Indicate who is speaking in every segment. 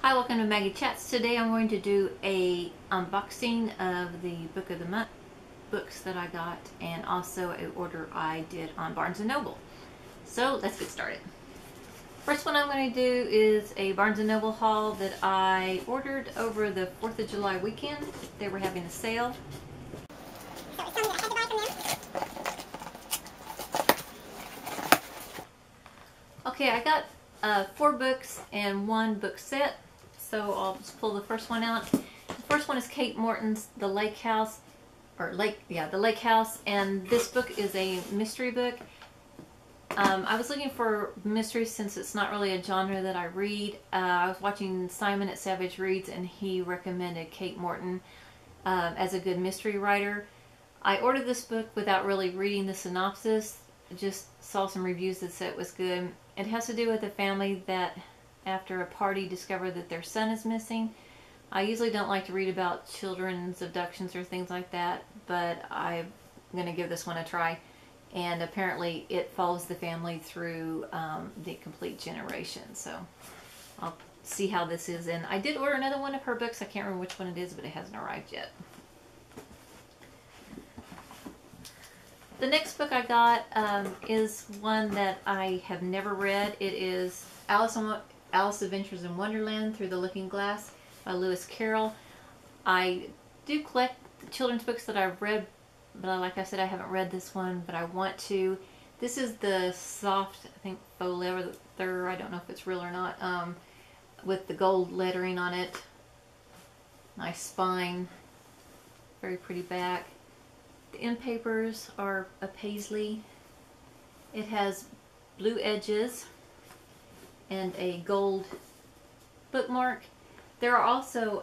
Speaker 1: Hi, welcome to Maggie Chats. Today I'm going to do a unboxing of the Book of the Month books that I got, and also an order I did on Barnes & Noble. So let's get started. First one I'm going to do is a Barnes & Noble haul that I ordered over the 4th of July weekend. They were having a sale. Okay, I got 4 books and 1 book set. So I'll just pull the first one out. The first one is Kate Morton's The Lake House, The Lake House, and this book is a mystery book. I was looking for mysteries since it's not really a genre that I read. I was watching Simon at Savage Reads, and he recommended Kate Morton as a good mystery writer. I ordered this book without really reading the synopsis. Just saw some reviews that said it was good. It has to do with a family that, after a party, discover that their son is missing. I usually don't like to read about children's abductions or things like that, but I'm going to give this one a try. And apparently it follows the family through the complete generation. So I'll see how this is. And I did order another one of her books. I can't remember which one it is, but it hasn't arrived yet. The next book I got is one that I have never read. It is Alice Adventures in Wonderland Through the Looking Glass by Lewis Carroll. I do collect children's books that I've read, but like I said, I haven't read this one, but I want to. This is the soft, I think, faux leather, I don't know if it's real or not, with the gold lettering on it. Nice spine, very pretty back. The end papers are a paisley. It has blue edges and a gold bookmark. There are also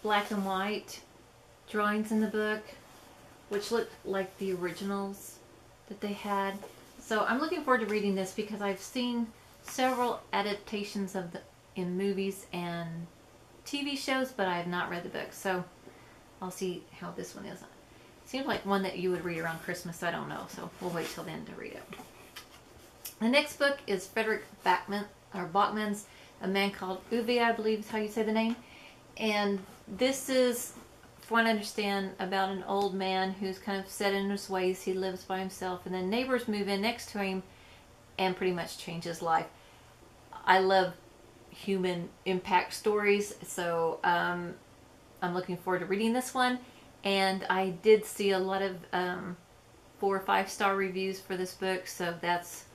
Speaker 1: black and white drawings in the book, which look like the originals that they had. So I'm looking forward to reading this because I've seen several adaptations of in movies and TV shows, but I have not read the book. So I'll see how this one is. Seems like one that you would read around Christmas. I don't know, so we'll wait till then to read it. The next book is Fredrik Backman's A Man Called Ove, I believe is how you say the name. And this is, from what I understand, about an old man who's kind of set in his ways. He lives by himself, and then neighbors move in next to him and pretty much change his life. I love human impact stories, so I'm looking forward to reading this one. And I did see a lot of 4 or 5 star reviews for this book, so that's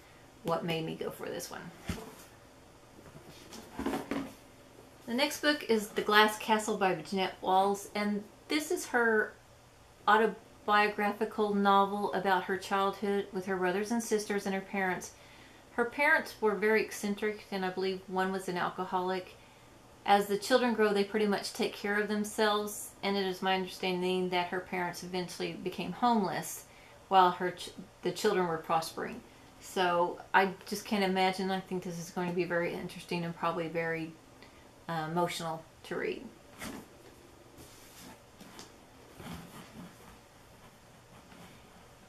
Speaker 1: what made me go for this one. The next book is The Glass Castle by Jeannette, and this is her autobiographical novel about her childhood with her brothers and sisters and her parents. Her parents were very eccentric, and I believe one was an alcoholic. As the children grow, they pretty much take care of themselves, and it is my understanding that her parents eventually became homeless while the children were prospering. So I just can't imagine. I think this is going to be very interesting and probably very emotional to read.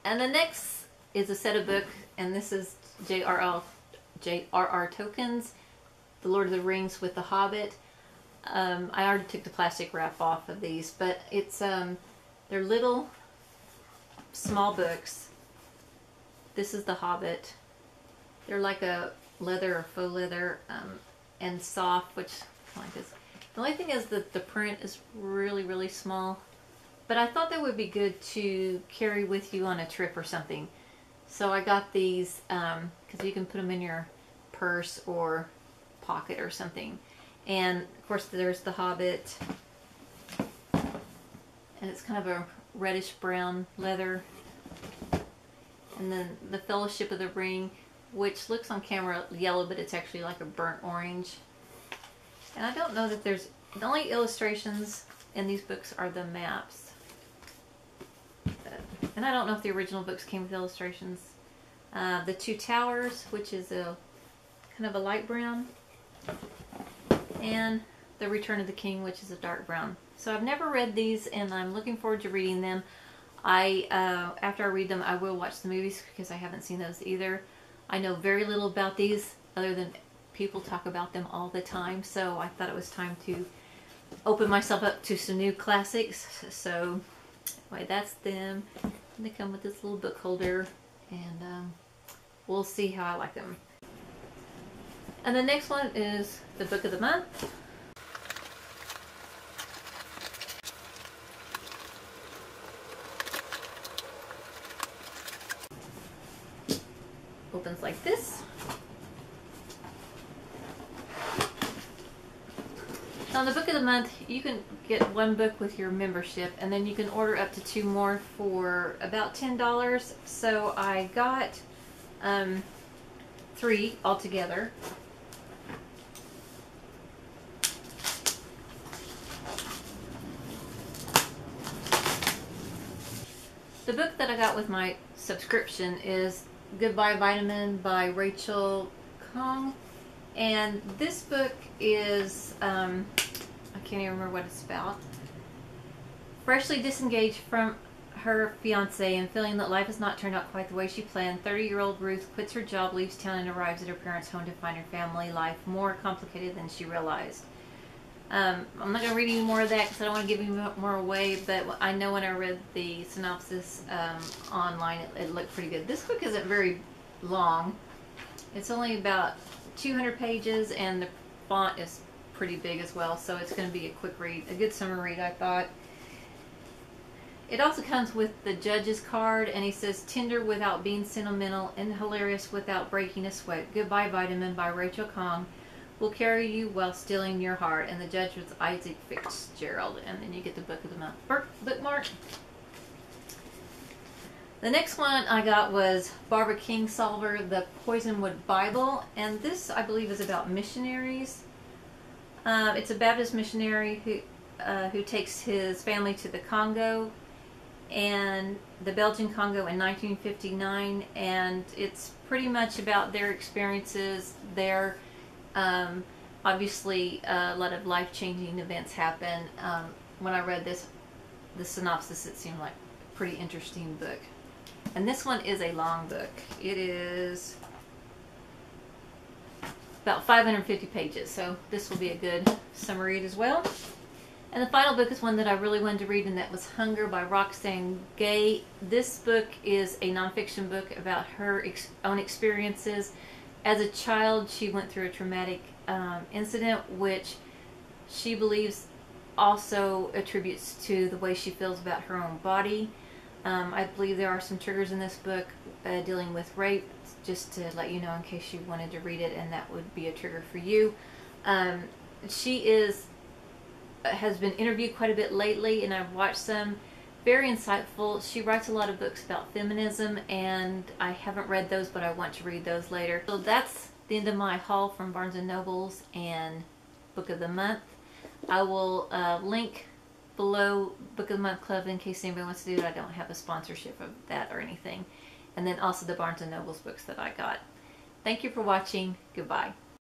Speaker 1: And the next is a set of books, and this is J.R.R. Tolkien's The Lord of the Rings with the Hobbit. I already took the plastic wrap off of these, but it's they're little small books. This is the Hobbit. They're like a leather or faux leather and soft, which I like this. The only thing is that the print is really, really small, but I thought that would be good to carry with you on a trip or something. So I got these because you can put them in your purse or pocket or something. And of course there's the Hobbit, and it's kind of a reddish brown leather. And then the Fellowship of the Ring, which looks on camera yellow, but it's actually like a burnt orange. And I don't know that there's, the only illustrations in these books are the maps. And I don't know if the original books came with illustrations. The Two Towers, which is a kind of a light brown. And The Return of the King, which is a dark brown. So I've never read these, and I'm looking forward to reading them. After I read them, I will watch the movies because I haven't seen those either. I know very little about these other than people talk about them all the time, so I thought it was time to open myself up to some new classics. So anyway, that's them. And they come with this little book holder, and we'll see how I like them. And the next one is the book of the month. Opens like this. On the book of the month, you can get one book with your membership, and then you can order up to 2 more for about $10. So I got 3 altogether. The book that I got with my subscription is Goodbye Vitamin by Rachel Kong, and this book is I can't even remember what it's about. Freshly disengaged from her fiance and feeling that life has not turned out quite the way she planned, 30-year-old Ruth quits her job, leaves town, and arrives at her parents' home to find her family life more complicated than she realized. I'm not going to read any more of that because I don't want to give you more away, but I know when I read the synopsis online, it looked pretty good. This book isn't very long. It's only about 200 pages, and the font is pretty big as well, so it's going to be a quick read, a good summer read, I thought. It also comes with the judge's card, and he says, tender without being sentimental and hilarious without breaking a sweat. Goodbye Vitamin by Rachel Kong will carry you while stealing your heart. And the judge was Isaac Fitzgerald. And then you get the book of the month bookmark. The next one I got was Barbara Kingsolver, The Poisonwood Bible, and this I believe is about missionaries. It's a Baptist missionary who takes his family to the Congo, and the Belgian Congo in 1959, and it's pretty much about their experiences there. Obviously a lot of life-changing events happen. When I read the synopsis, it seemed like a pretty interesting book. And this one is a long book. It is about 550 pages, so this will be a good summer read as well. And the final book is one that I really wanted to read, and that was Hunger by Roxane Gay. This book is a nonfiction book about her own experiences. As a child, she went through a traumatic incident, which she believes also attributes to the way she feels about her own body. I believe there are some triggers in this book dealing with rape, just to let you know in case you wanted to read it and that would be a trigger for you. She has been interviewed quite a bit lately, and I've watched some. Very insightful. She writes a lot of books about feminism, and I haven't read those, but I want to read those later. So that's the end of my haul from Barnes & Nobles and Book of the Month. I will link below Book of the Month Club in case anybody wants to do it. I don't have a sponsorship of that or anything. And then also the Barnes & Nobles books that I got. Thank you for watching. Goodbye.